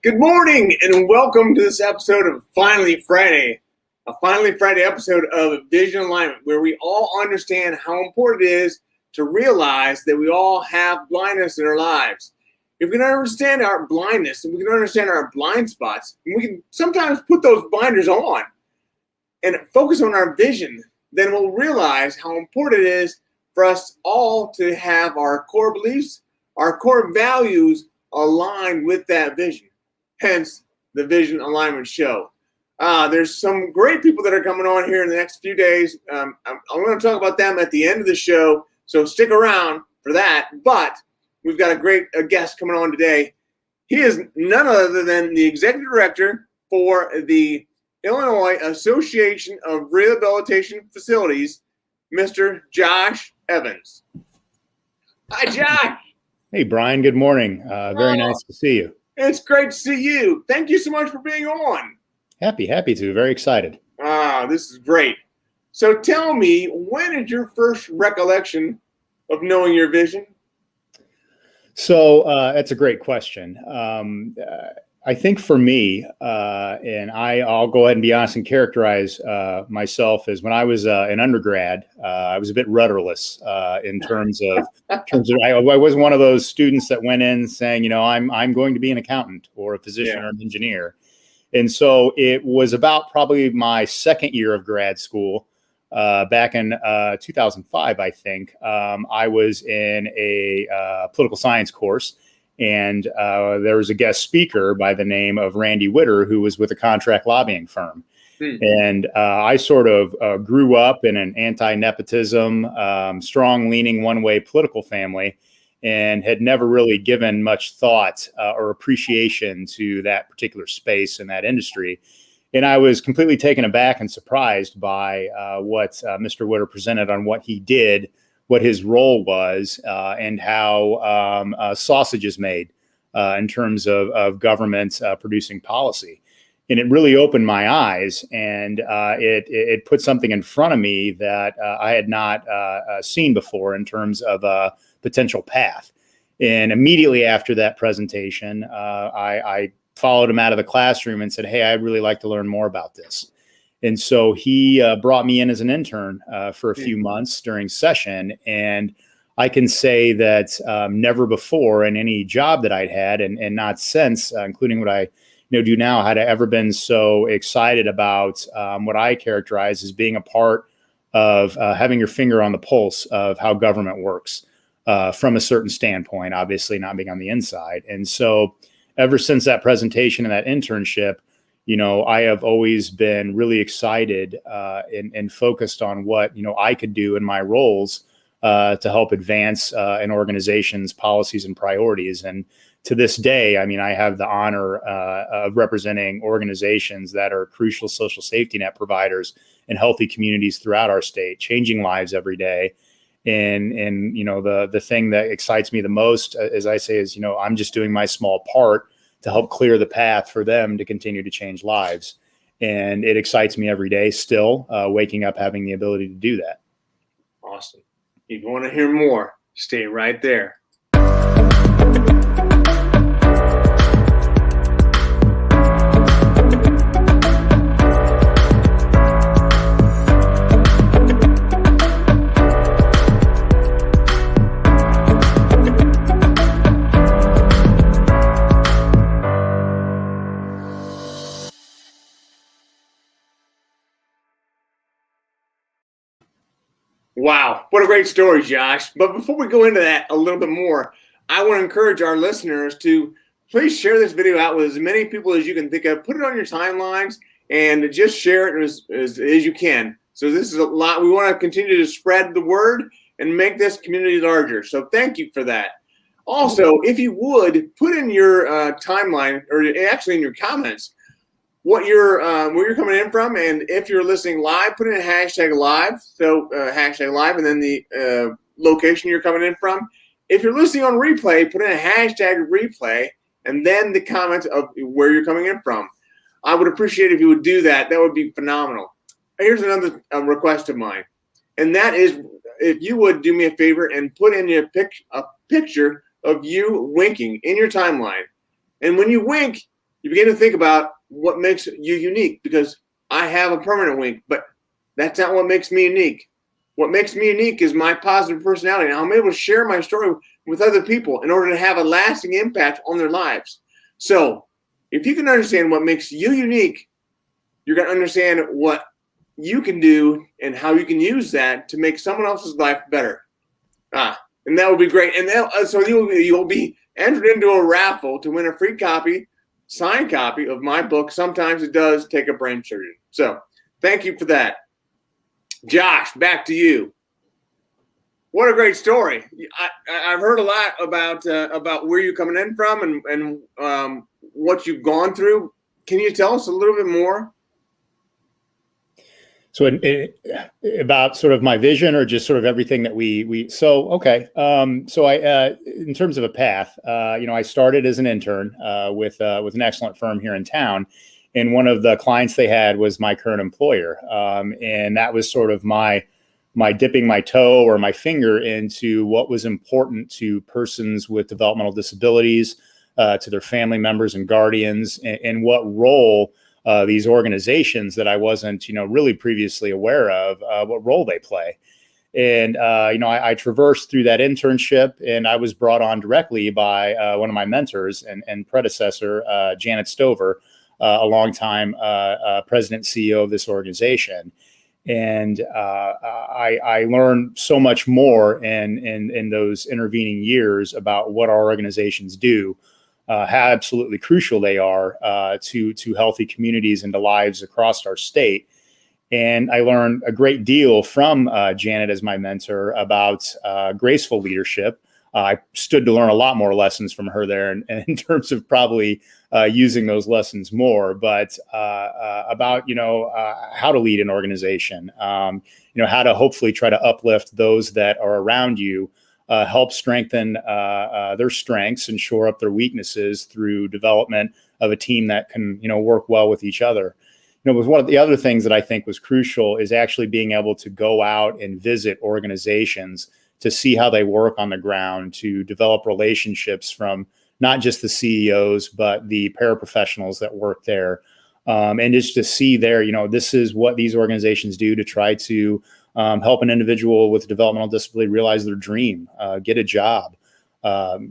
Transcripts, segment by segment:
Good morning and welcome to this episode of Finally Friday, a Finally Friday episode of Vision Alignment, where we all understand how important it is to realize that we all have blindness in our lives. If we can understand our blindness and we can understand our blind spots, and we can sometimes put those blinders on and focus on our vision, then we'll realize how important it is for us all to have our core beliefs, our core values aligned with that vision. Hence the Vision Alignment Show. There's some great people that are coming on here in the next few days. I'm going to talk about them at the end of the show, so stick around for that. But we've got a great guest coming on today. He is none other than the Executive Director for the Illinois Association of Rehabilitation Facilities, Mr. Josh Evans. Hi, Josh. Hey, Brian. Good morning. Very nice to see you. It's great to see you. Thank you so much for being on. Happy to. Very excited. This is great. So tell me, when is your first recollection of knowing your vision? So that's a great question. I think for me, and I'll go ahead and be honest and characterize myself as when I was an undergrad, I was a bit rudderless in terms of I wasn't one of those students that went in saying, you know, I'm going to be an accountant or a physician or an engineer. And so it was about probably my second year of grad school back in 2005, I think. I was in a political science course. And there was a guest speaker by the name of Randy Witter, who was with a contract lobbying firm. And I sort of grew up in an anti-nepotism, strong-leaning one-way political family and had never really given much thought or appreciation to that particular space in that industry. And I was completely taken aback and surprised by what Mr. Witter presented on what he did, what his role was, and how sausage is made in terms of government producing policy. And it really opened my eyes, and it put something in front of me that I had not seen before in terms of a potential path. And immediately after that presentation, I followed him out of the classroom and said, hey, I'd really like to learn more about this. And so he brought me in as an intern for a few months during session. And I can say that never before in any job that I'd had and not since, including what I do now, had I ever been so excited about what I characterize as being a part of having your finger on the pulse of how government works from a certain standpoint, obviously not being on the inside. And so ever since that presentation and that internship, I have always been really excited and focused on what, I could do in my roles to help advance an organization's policies and priorities. And to this day, I mean, I have the honor of representing organizations that are crucial social safety net providers in healthy communities throughout our state, changing lives every day. And the thing that excites me the most, as I say, is, I'm just doing my small part to help clear the path for them to continue to change lives. And it excites me every day still, waking up, having the ability to do that. Awesome. If you want to hear more, stay right there. Wow, what a great story, Josh. But before we go into that a little bit more, I want to encourage our listeners to please share this video out with as many people as you can think of. Put it on your timelines and just share it as you can. So this is a lot. We want to continue to spread the word and make this community larger. So thank you for that. Also, if you would, put in your timeline, or actually in your comments, where you're coming in from, and if you're listening live, put in a hashtag live. So hashtag live, and then the location you're coming in from. If you're listening on replay, put in a hashtag replay, and then the comments of where you're coming in from. I would appreciate if you would do that. That would be phenomenal. Here's another request of mine, and that is if you would do me a favor and put in a picture of you winking in your timeline. And when you wink, you begin to think about what makes you unique, because I have a permanent wing, but that's not what makes me unique. What makes me unique is my positive personality. And I'm able to share my story with other people in order to have a lasting impact on their lives. So if you can understand what makes you unique, you're going to understand what you can do and how you can use that to make someone else's life better. And that would be great. And so you'll be entered into a raffle to win a free copy, signed copy of my book. Sometimes it does take a brain surgeon. So thank you for that. Josh, back to you. What a great story. I've heard a lot about where you're coming in from and what you've gone through. Can you tell us a little bit more? So about sort of my vision, or just sort of everything that okay. So I, in terms of a path, I started as an intern with an excellent firm here in town. And one of the clients they had was my current employer. And that was sort of my dipping my toe or my finger into what was important to persons with developmental disabilities, to their family members and guardians, and what role these organizations that I wasn't, really previously aware of, what role they play. And, I traversed through that internship, and I was brought on directly by one of my mentors and predecessor, Janet Stover, a longtime President CEO of this organization. And I learned so much more in those intervening years about what our organizations do, how absolutely crucial they are to healthy communities and to lives across our state. And I learned a great deal from Janet as my mentor about graceful leadership. I stood to learn a lot more lessons from her there, and in terms of probably using those lessons more, but about, how to lead an organization, how to hopefully try to uplift those that are around you, help strengthen their strengths and shore up their weaknesses through development of a team that can, work well with each other. Was one of the other things that I think was crucial is actually being able to go out and visit organizations to see how they work on the ground, to develop relationships from not just the CEOs, but the paraprofessionals that work there. And just to see there, this is what these organizations do to try to help an individual with a developmental disability realize their dream, get a job.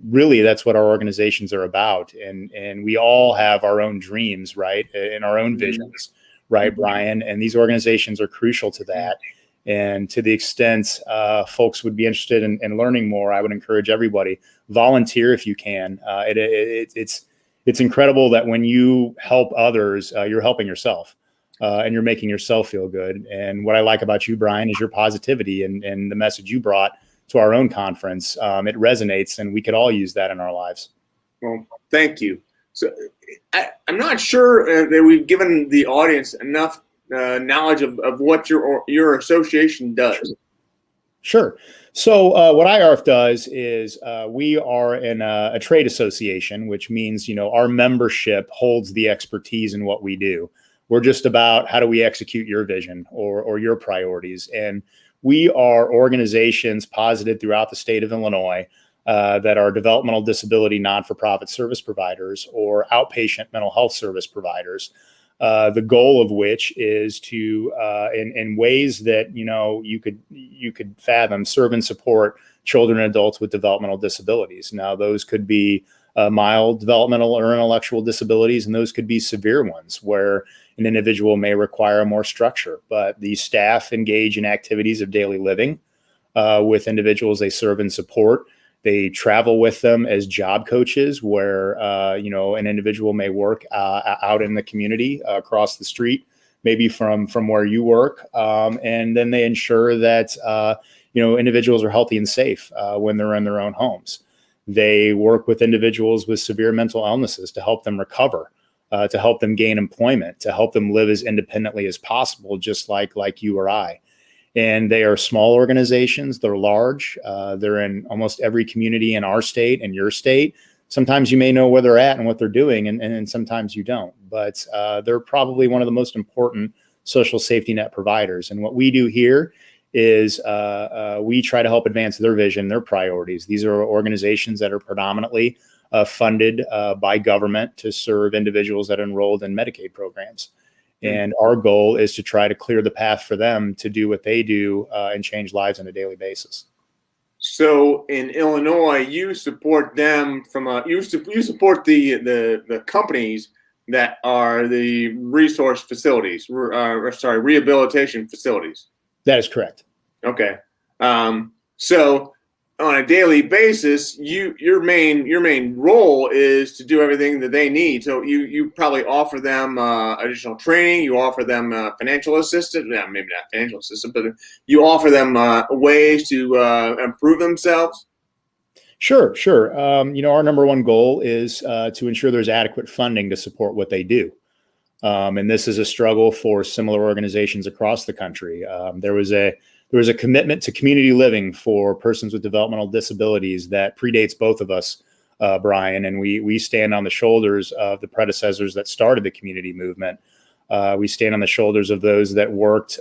Really, that's what our organizations are about. And we all have our own dreams, right? And our own visions, right, Brian? And these organizations are crucial to that. And to the extent folks would be interested in learning more, I would encourage everybody, volunteer if you can. It's incredible that when you help others, you're helping yourself and you're making yourself feel good. And what I like about you, Brian, is your positivity and the message you brought to our own conference. It resonates, and we could all use that in our lives. Well, thank you. So I'm not sure that we've given the audience enough knowledge of what your association does. Sure. So what IARF does is we are in a trade association, which means, our membership holds the expertise in what we do. We're just about how do we execute your vision or your priorities. And we are organizations posited throughout the state of Illinois that are developmental disability non-for-profit service providers or outpatient mental health service providers. The goal of which is to, in ways that you could fathom, serve and support children and adults with developmental disabilities. Now, those could be mild developmental or intellectual disabilities, and those could be severe ones where an individual may require more structure. But the staff engage in activities of daily living with individuals they serve and support. They travel with them as job coaches where, an individual may work out in the community across the street, maybe from where you work. And then they ensure that, individuals are healthy and safe when they're in their own homes. They work with individuals with severe mental illnesses to help them recover, to help them gain employment, to help them live as independently as possible, just like you or I. And they are small organizations. They're large. They're in almost every community in our state and your state. Sometimes you may know where they're at and what they're doing, and sometimes you don't. But they're probably one of the most important social safety net providers. And what we do here is we try to help advance their vision, their priorities. These are organizations that are predominantly funded by government to serve individuals that are enrolled in Medicaid programs. And our goal is to try to clear the path for them to do what they do and change lives on a daily basis. So in Illinois, you support them from you support the companies that are the resource facilities, rehabilitation facilities. That is correct. Okay. So on a daily basis, your main role is to do everything that they need. So you probably offer them additional training. You offer them financial assistance. Yeah, maybe not financial assistance, but you offer them ways to improve themselves. Sure. Our number one goal is to ensure there's adequate funding to support what they do. And this is a struggle for similar organizations across the country. There was a commitment to community living for persons with developmental disabilities that predates both of us, Brian, and we stand on the shoulders of the predecessors that started the community movement. We stand on the shoulders of those that worked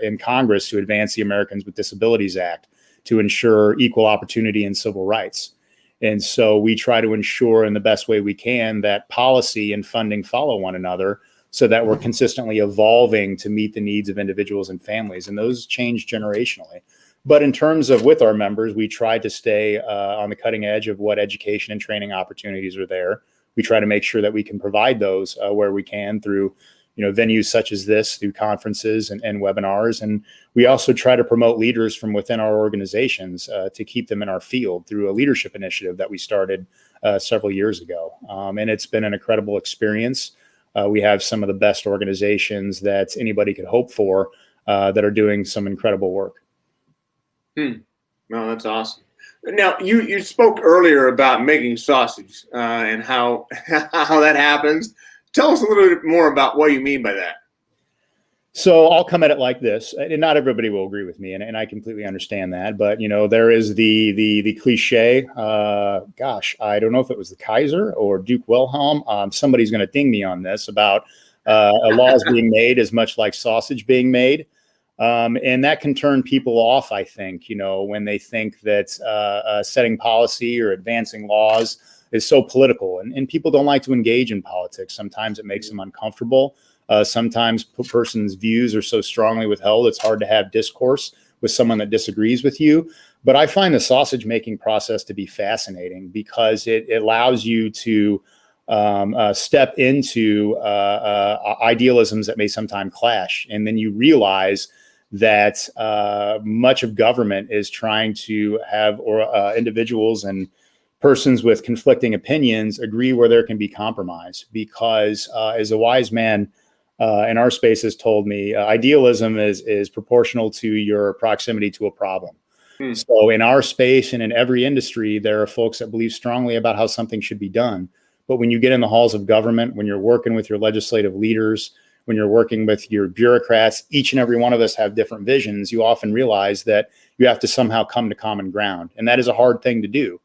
in Congress to advance the Americans with Disabilities Act to ensure equal opportunity and civil rights. And so we try to ensure in the best way we can that policy and funding follow one another so that we're consistently evolving to meet the needs of individuals and families. And those change generationally. But in terms of with our members, we try to stay on the cutting edge of what education and training opportunities are there. We try to make sure that we can provide those where we can through venues such as this, through conferences and webinars. And we also try to promote leaders from within our organizations to keep them in our field through a leadership initiative that we started several years ago. And it's been an incredible experience. We have some of the best organizations that anybody could hope for that are doing some incredible work. No, that's awesome. Now, you spoke earlier about making sausage and how that happens. Tell us a little bit more about what you mean by that. So I'll come at it like this, and not everybody will agree with me, and I completely understand that. But there is the cliche. I don't know if it was the Kaiser or Duke Wilhelm. Somebody's going to ding me on this about laws being made as much like sausage being made, and that can turn people off. I think when they think that setting policy or advancing laws is so political, and people don't like to engage in politics. Sometimes it makes them uncomfortable. Sometimes a person's views are so strongly withheld, it's hard to have discourse with someone that disagrees with you. But I find the sausage making process to be fascinating because it allows you to step into idealisms that may sometimes clash. And then you realize that much of government is trying to have individuals and persons with conflicting opinions agree where there can be compromise, because as a wise man in our space has told me, idealism is proportional to your proximity to a problem. So in our space and in every industry, there are folks that believe strongly about how something should be done. But when you get in the halls of government, when you're working with your legislative leaders, when you're working with your bureaucrats, each and every one of us have different visions. You often realize that you have to somehow come to common ground. And that is a hard thing to do.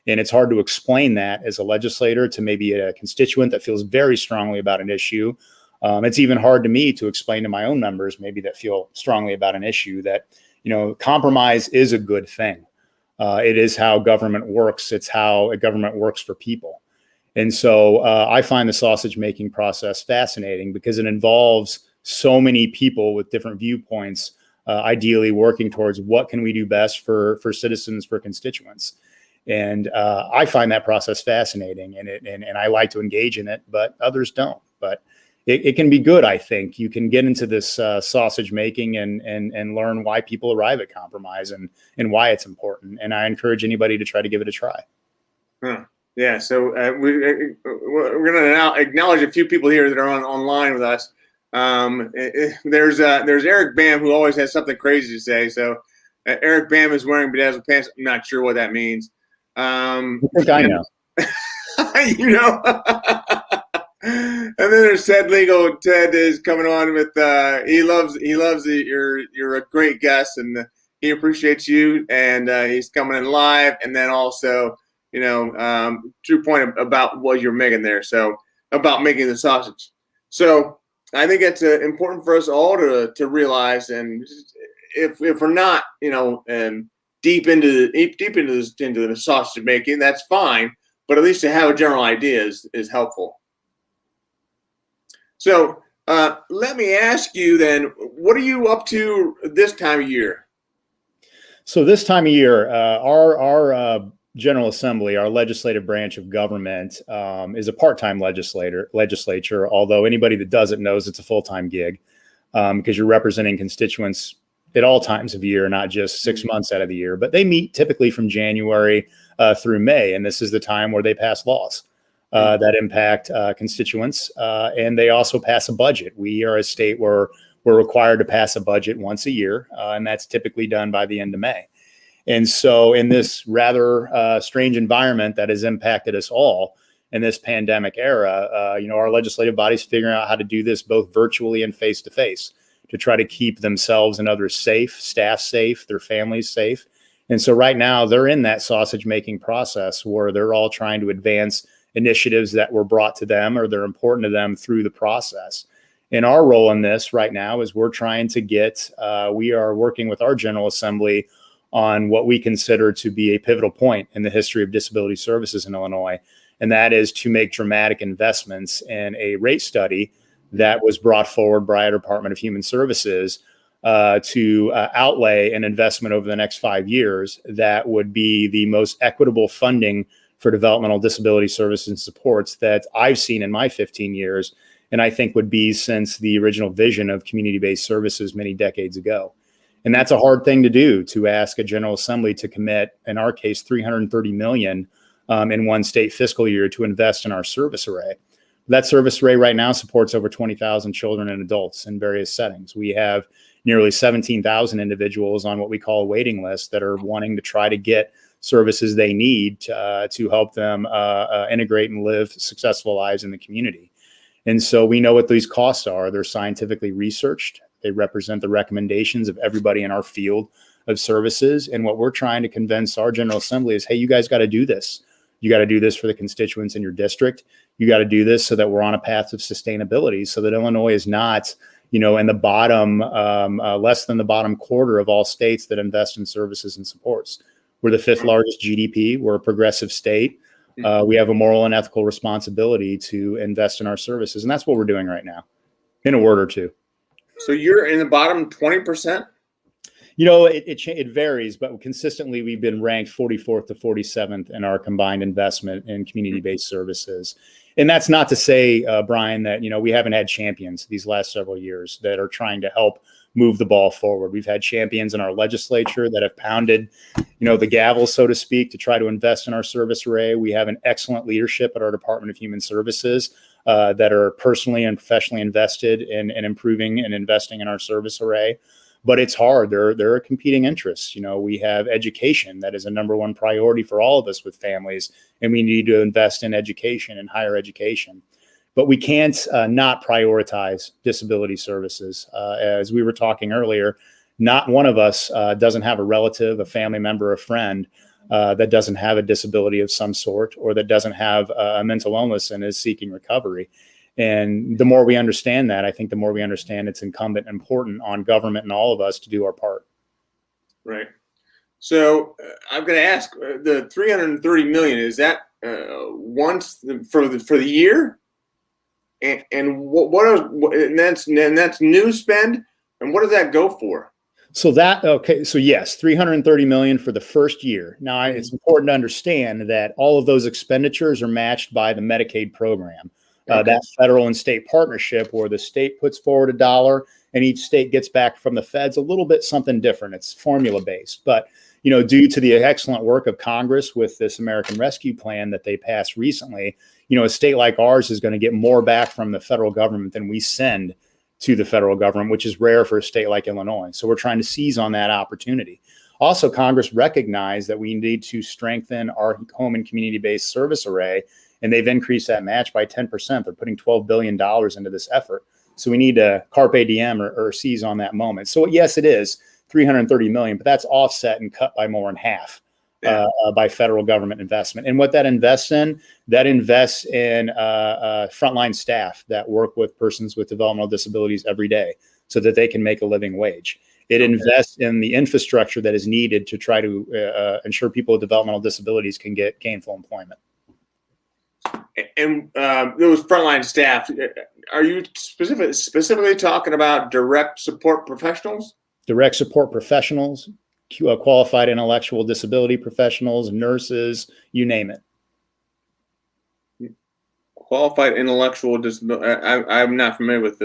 And it's hard to explain that as a legislator to maybe a constituent that feels very strongly about an issue. It's even hard to me to explain to my own members, maybe that feel strongly about an issue, that, compromise is a good thing. It is how government works. It's how a government works for people. And so I find the sausage making process fascinating because it involves so many people with different viewpoints, ideally working towards what can we do best for citizens, for constituents. And I find that process fascinating, and I like to engage in it, but others don't. But it can be good, I think. You can get into this sausage making and learn why people arrive at compromise and why it's important. And I encourage anybody to try to give it a try. Yeah. So we're going to now acknowledge a few people here that are online with us. There's Eric Bam, who always has something crazy to say. So Eric Bam is wearing bedazzled pants. I'm not sure what that means. I think I know. And then there's Ted Legal. Ted is coming on with he loves it. You're a great guest, and he appreciates you, and he's coming in live. And then also, true point about what you're making there. So about making the sausage. So I think it's important for us all to realize, and if we're not, deep into the sausage making, that's fine. but at least to have a general idea is helpful. So let me ask you then, what are you up to this time of year? So this time of year, our General Assembly, our legislative branch of government, is a part-time legislature, although anybody that doesn't knows it's a full-time gig, because you're representing constituents at all times of year, not just 6 months out of the year. But they meet typically from January through May, and this is the time where they pass laws that impact constituents, and they also pass a budget. We are a state where we're required to pass a budget once a year, and that's typically done by the end of May. And so in this rather strange environment that has impacted us all in this pandemic era, our legislative body's figuring out how to do this both virtually and face-to-face to try to keep themselves and others safe, staff safe, their families safe. And so right now they're in that sausage-making process where they're all trying to advance initiatives that were brought to them or they're important to them through the process. And our role in this right now is we're trying to we are working with our General Assembly on what we consider to be a pivotal point in the history of disability services in Illinois. And that is to make dramatic investments in a rate study that was brought forward by our Department of Human Services to outlay an investment over the next 5 years that would be the most equitable funding for developmental disability services and supports that I've seen in my 15 years, and I think would be since the original vision of community-based services many decades ago. And that's a hard thing to do, to ask a General Assembly to commit, in our case, $330 million in one state fiscal year to invest in our service array. That service array right now supports over 20,000 children and adults in various settings. We have nearly 17,000 individuals on what we call a waiting list that are wanting to try to get services they need to help them integrate and live successful lives in the community. And so we know what these costs are. They're scientifically researched. They represent the recommendations of everybody in our field of services. And what we're trying to convince our General Assembly is, hey, you guys got to do this. You got to do this for the constituents in your district. You got to do this so that we're on a path of sustainability, so that Illinois is not, in the bottom, less than the bottom quarter of all states that invest in services and supports. We're the 5th largest GDP. We're a progressive state. We have a moral and ethical responsibility to invest in our services. And that's what we're doing right now, in a word or two. So you're in the bottom 20%? It varies, but consistently we've been ranked 44th to 47th in our combined investment in community-based services. And that's not to say, Brian, that, we haven't had champions these last several years that are trying to help move the ball forward. We've had champions in our legislature that have pounded, the gavel, so to speak, to try to invest in our service array. We have an excellent leadership at our Department of Human Services that are personally and professionally invested in improving and investing in our service array. But it's hard. There are competing interests. We have education that is a number one priority for all of us with families, and we need to invest in education and higher education. But we can't not prioritize disability services. As we were talking earlier, not one of us doesn't have a relative, a family member, a friend that doesn't have a disability of some sort, or that doesn't have a mental illness and is seeking recovery. And the more we understand that, I think the more we understand it's incumbent and important on government and all of us to do our part. Right. So I'm going to ask, the $330 million, is that once for the year? And and that's new spend, and what does that go for? So yes, $330 million for the first year. Now, it's important to understand that all of those expenditures are matched by the Medicaid program. That federal and state partnership where the state puts forward $1 and each state gets back from the feds a little bit something different. It's formula based, but due to the excellent work of Congress with this American Rescue Plan that they passed recently, a state like ours is going to get more back from the federal government than we send to the federal government, which is rare for a state like Illinois. So we're trying to seize on that opportunity. Also, Congress recognized that we need to strengthen our home and community-based service array, and they've increased that match by 10%. They're putting $12 billion into this effort. So we need to carpe diem or seize on that moment. So yes, it is $330 million, but that's offset and cut by more than half by federal government investment. And what that invests in frontline staff that work with persons with developmental disabilities every day so that they can make a living wage. It invests in the infrastructure that is needed to try to ensure people with developmental disabilities can get gainful employment. And those frontline staff, are you specifically talking about direct support professionals? Direct support professionals, qualified intellectual disability professionals, nurses, you name it. Qualified intellectual disability. I'm not familiar with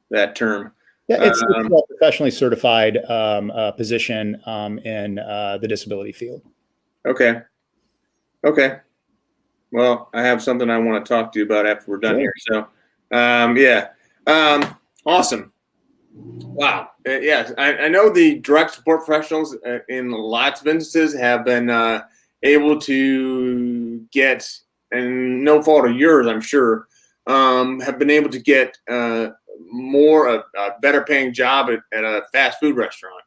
that term. Yeah, it's a professionally certified position in the disability field. Okay. Well, I have something I want to talk to you about after we're done here. So, awesome. Wow. Yes, I know the direct support professionals in lots of instances have been able to get, and no fault of yours, I'm sure, have been able to get a better paying job at a fast food restaurant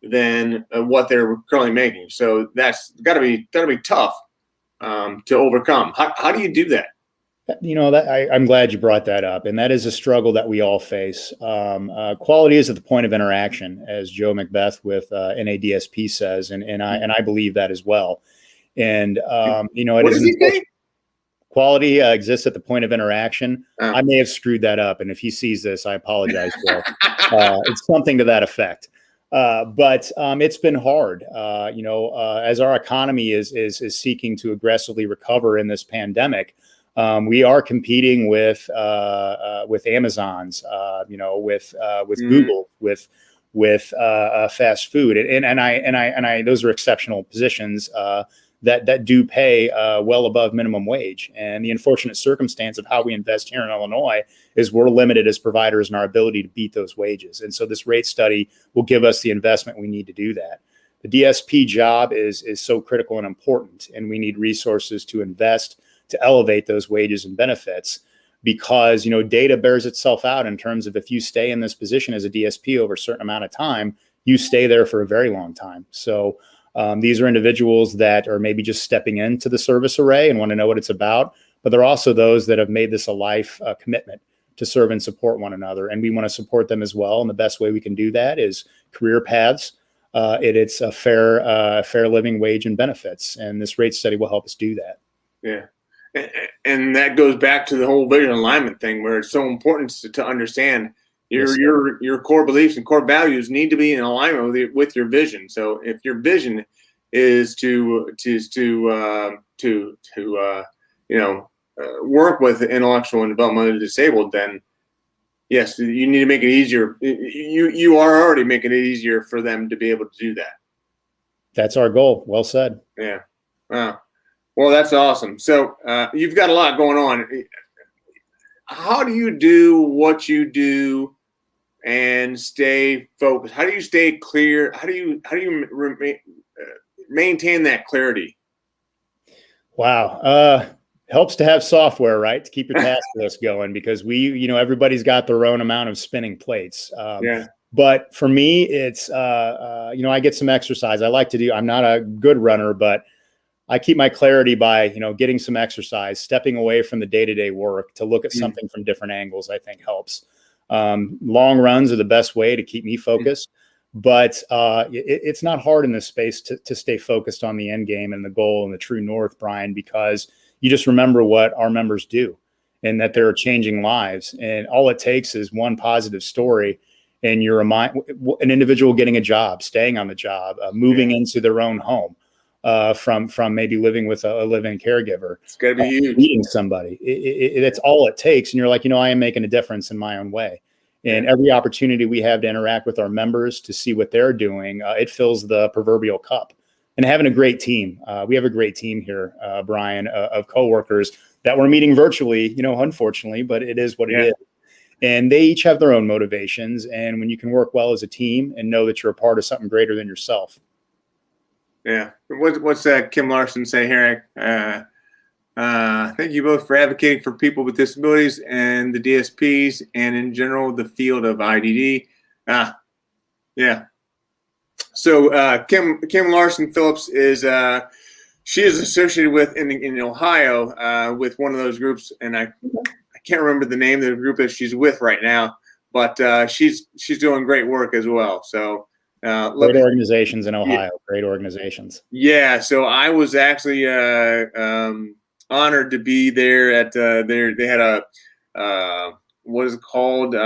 than what they're currently making. So that's gotta be tough to overcome. How do you do that? I'm glad you brought that up, and that is a struggle that we all face. Quality is at the point of interaction, as Joe Macbeth with NADSP says, and I believe that as well. And what does he say? Quality exists at the point of interaction. Oh. I may have screwed that up, and if he sees this, I apologize, Joe. It's something to that effect. But it's been hard, as our economy is seeking to aggressively recover in this pandemic. We are competing with Amazon's, with Google, with fast food, and I those are exceptional positions that do pay well above minimum wage. And the unfortunate circumstance of how we invest here in Illinois is we're limited as providers in our ability to beat those wages. And so this rate study will give us the investment we need to do that. The DSP job is so critical and important, and we need resources to invest to elevate those wages and benefits, because data bears itself out in terms of if you stay in this position as a DSP over a certain amount of time, you stay there for a very long time. So these are individuals that are maybe just stepping into the service array and want to know what it's about, but they're also those that have made this a life commitment to serve and support one another, and we want to support them as well. And the best way we can do that is career paths. It's a fair living wage and benefits, and this rate study will help us do that. Yeah. And that goes back to the whole vision alignment thing, where it's so important to understand your core beliefs and core values need to be in alignment with your vision. So if your vision is to work with the intellectual and developmentally disabled, then yes, you need to make it easier. You are already making it easier for them to be able to do that. That's our goal. Well said. Yeah. Wow. Well, that's awesome. So you've got a lot going on. How do you do what you do and stay focused? How do you stay clear? How do you maintain that clarity? Wow. Helps to have software, right, to keep your task list going, because everybody's got their own amount of spinning plates. But for me, it's I get some exercise. I'm not a good runner, but I keep my clarity by, getting some exercise, stepping away from the day-to-day work to look at something from different angles. I think helps. Long runs are the best way to keep me focused, but it's not hard in this space to stay focused on the end game and the goal and the true north, Brian, because you just remember what our members do and that they're changing lives. And all it takes is one positive story, and you're an individual getting a job, staying on the job, moving into their own home. From maybe living with a live-in caregiver. It's got to be huge. Meeting somebody. That's all it takes. And you're like, I am making a difference in my own way. And every opportunity we have to interact with our members to see what they're doing, it fills the proverbial cup. And having a great team. We have a great team here, Brian, of coworkers that we're meeting virtually, unfortunately, but it is what it is. And they each have their own motivations. And when you can work well as a team and know that you're a part of something greater than yourself. Yeah. What's that Kim Larson say here? Thank you both for advocating for people with disabilities and the DSPs and in general the field of IDD. Yeah. So Kim Larson Phillips is she is associated with in Ohio with one of those groups, and I can't remember the name of the group that she's with right now, but she's doing great work as well. So. Great organizations in Ohio. Great organizations. Yeah. So I was actually honored to be there at they had a what is it called? It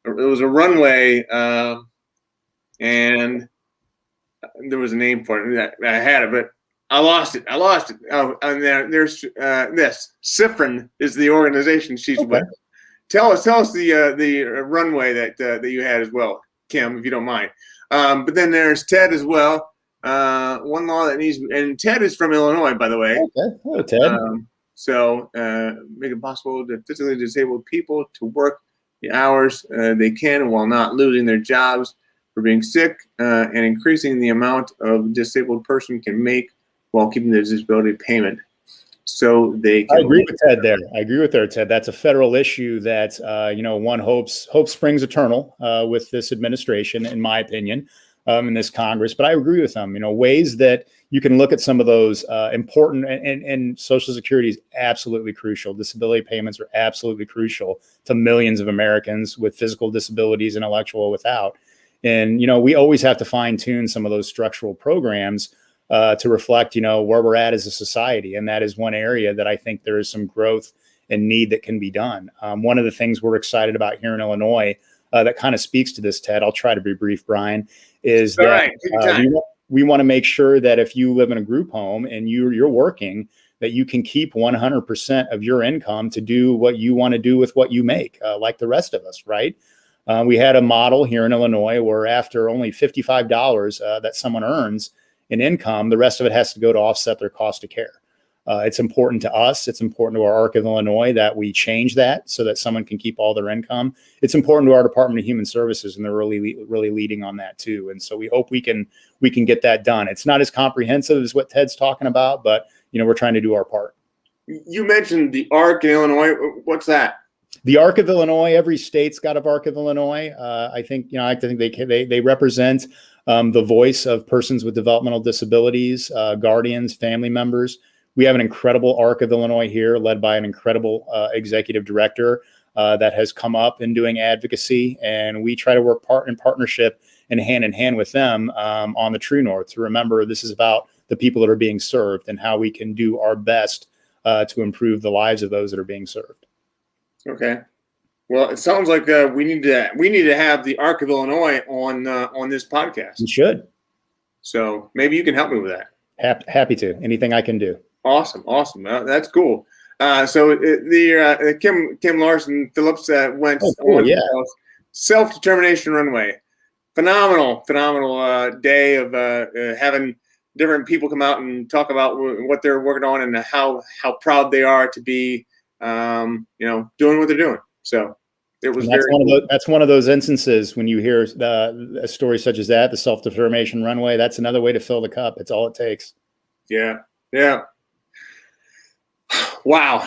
was a runway, and there was a name for it. I had it, but I lost it. Oh, and there's this. Sifrin is the organization she's with. Tell us the runway that you had as well, Kim, if you don't mind. But then there's Ted as well. One law that needs, and Ted is from Illinois, by the way. Okay, hello, Ted. So make it possible to physically disabled people to work the hours they can while not losing their jobs for being sick, and increasing the amount of a disabled person can make while keeping their disability payment. So they can. I agree with Ted there. Ted. That's a federal issue that, one hope springs eternal with this administration, in my opinion, in this Congress. But I agree with them, ways that you can look at some of those important, and Social Security is absolutely crucial. Disability payments are absolutely crucial to millions of Americans with physical disabilities, intellectual without. And, we always have to fine tune some of those structural programs to reflect, where we're at as a society. And that is one area that I think there is some growth and need that can be done. One of the things we're excited about here in Illinois that kind of speaks to this, Ted, I'll try to be brief, Brian, is that we want to make sure that if you live in a group home and you're working, that you can keep 100% of your income to do what you want to do with what you make, like the rest of us, right? We had a model here in Illinois where after only $55 that someone earns in income, the rest of it has to go to offset their cost of care. It's important to us. It's important to our ARC of Illinois that we change that so that someone can keep all their income. It's important to our Department of Human Services, and they're really leading on that too. And so we hope we can get that done. It's not as comprehensive as what Ted's talking about, but we're trying to do our part. You mentioned the ARC in Illinois. What's that? The ARC of Illinois. Every state's got an ARC of Illinois. I think they represent the voice of persons with developmental disabilities, guardians, family members. We have an incredible ARC of Illinois here, led by an incredible executive director that has come up in doing advocacy, and we try to work in partnership and hand in hand with them on the True North to remember this is about the people that are being served and how we can do our best to improve the lives of those that are being served. Okay. Well, it sounds like we need to have the ARC of Illinois on this podcast. You should. So maybe you can help me with that. Happy to. Anything I can do. Awesome. That's cool. So Kim Larson Phillips went on Self-Determination Runway. Phenomenal day of having different people come out and talk about what they're working on and how proud they are to be doing what they're doing. So it was that's one of those instances when you hear a story such as that, the Self-Determination Runway. That's another way to fill the cup. It's all it takes. Yeah. Wow.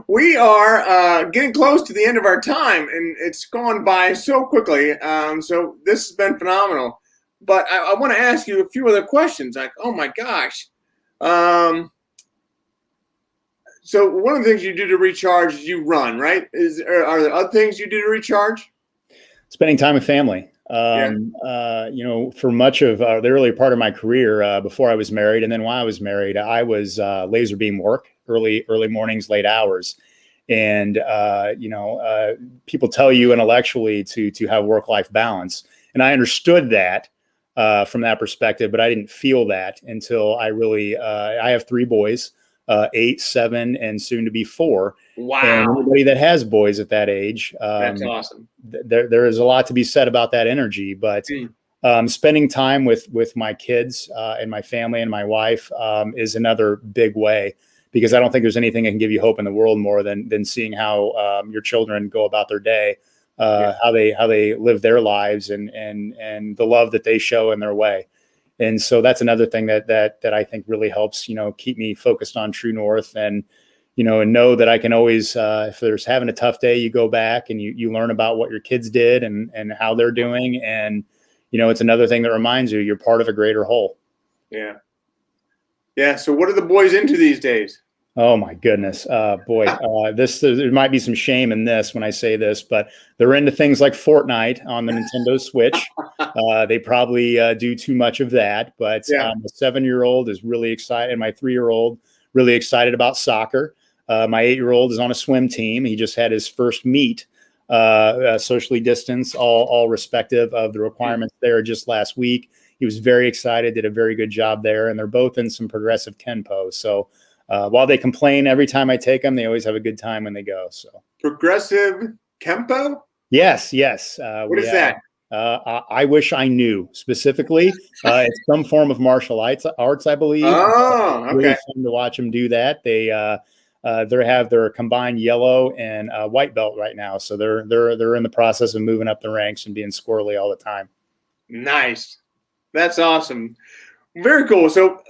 We are getting close to the end of our time, and it's gone by so quickly. So this has been phenomenal. But I want to ask you a few other questions. Like, oh my gosh. So one of the things you do to recharge is you run, right? Are there other things you do to recharge? Spending time with family. For much of the early part of my career, before I was married, and then while I was married, I was laser beam work, early mornings, late hours. And, people tell you intellectually to have work-life balance. And I understood that from that perspective, but I didn't feel that until I really, I have 3 boys, 8, 7, and soon to be 4. Wow. And anybody that has boys at that age, that's awesome. There is a lot to be said about that energy, but spending time with my kids and my family and my wife is another big way, because I don't think there's anything that can give you hope in the world more than seeing how your children go about their day, how they live their lives and the love that they show in their way. And so that's another thing that I think really helps, keep me focused on True North and know that I can always, if there's having a tough day, you go back and you learn about what your kids did and how they're doing. And, it's another thing that reminds you you're part of a greater whole. Yeah. Yeah. So what are the boys into these days? Oh my goodness, boy! There might be some shame in this when I say this, but they're into things like Fortnite on the Nintendo Switch. They probably do too much of that. But Yeah. the 7-year-old is really excited, and my 3-year-old really excited about soccer. My 8-year-old is on a swim team. He just had his first meet, socially distanced, all respective of the requirements there just last week. He was very excited, did a very good job there, and they're both in some progressive Kenpo. So. While they complain every time I take them, they always have a good time when they go. So Progressive Kempo? yes. What is that? I wish I knew specifically. It's some form of martial arts, I believe. Oh, okay. Really fun to watch them do that. They have their combined yellow and white belt right now, so they're in the process of moving up the ranks and being squirrely all the time. Nice, that's awesome. Very cool. So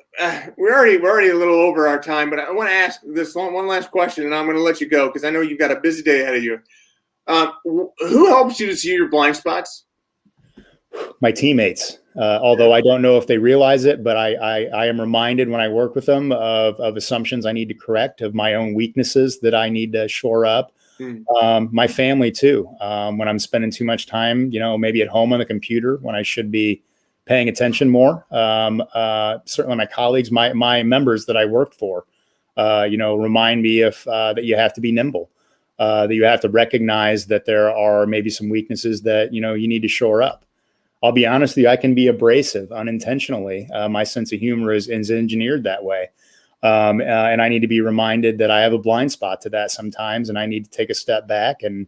we're already a little over our time, but I want to ask this one last question, and I'm going to let you go because I know you've got a busy day ahead of you. Who helps you to see your blind spots? My teammates, although I don't know if they realize it, but I am reminded when I work with them of assumptions I need to correct, of my own weaknesses that I need to shore up. My family too. When I'm spending too much time, maybe at home on the computer when I should be paying attention more. Certainly my colleagues, my members that I worked for, remind me that you have to be nimble, that you have to recognize that there are maybe some weaknesses that, you need to shore up. I'll be honest with you, I can be abrasive unintentionally. My sense of humor is engineered that way. And I need to be reminded that I have a blind spot to that sometimes, and I need to take a step back and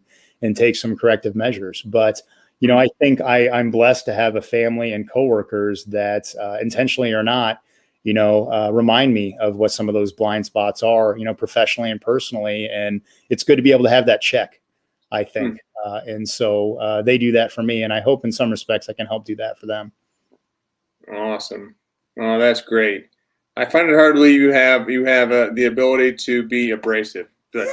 take some corrective measures. But I think I'm blessed to have a family and coworkers that intentionally or not, remind me of what some of those blind spots are, professionally and personally. And it's good to be able to have that check, I think. And so they do that for me. And I hope in some respects I can help do that for them. Awesome. Oh, that's great. I find it hard to believe you have the ability to be abrasive. Good.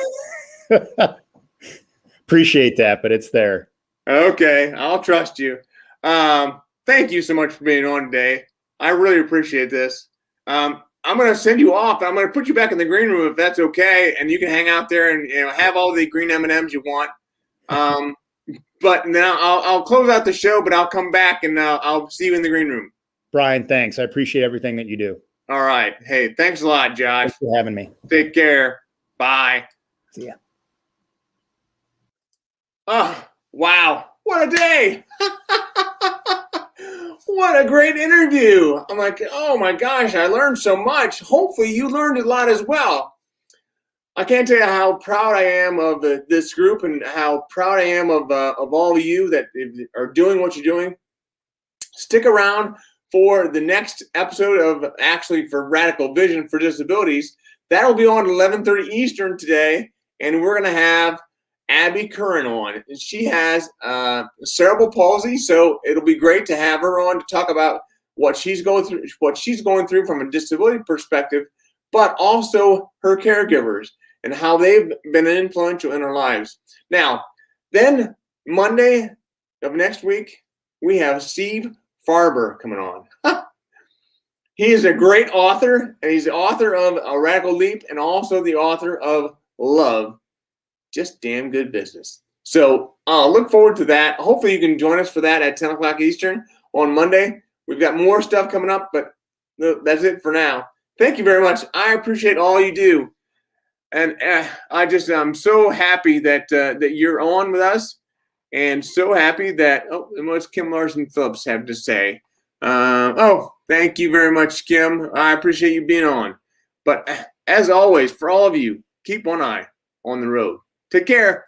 Appreciate that, but it's there. Okay, I'll trust you. Thank you so much for being on today. I really appreciate this. I'm going to send you off. I'm going to put you back in the green room if that's okay, and you can hang out there and have all the green M&Ms you want. But now I'll close out the show, but I'll come back and I'll see you in the green room. Brian, thanks. I appreciate everything that you do. All right. Hey, thanks a lot, Josh. Thanks for having me. Take care. Bye. See ya. Oh, wow. What a day. What a great interview. I'm like, oh my gosh, I learned so much. Hopefully you learned a lot as well. I can't tell you how proud I am of this group and how proud I am of all of you that are doing what you're doing. Stick around for the next episode of for Radical Vision for Disabilities. That'll be on 11:30 Eastern today, and we're going to have Abby Curran on. And she has cerebral palsy, so it'll be great to have her on to talk about what she's going through from a disability perspective, but also her caregivers and how they've been influential in her lives. Now, then Monday of next week, we have Steve Farber coming on. He is a great author, and he's the author of A Radical Leap and also the author of Love, Just Damn Good Business. So I'll look forward to that. Hopefully you can join us for that at 10 o'clock Eastern on Monday. We've got more stuff coming up, but that's it for now. Thank you very much. I appreciate all you do. And I'm so happy that you're on with us, and so happy that what's Kim Larson Phillips have to say? Thank you very much, Kim. I appreciate you being on. But as always, for all of you, keep one eye on the road. Take care.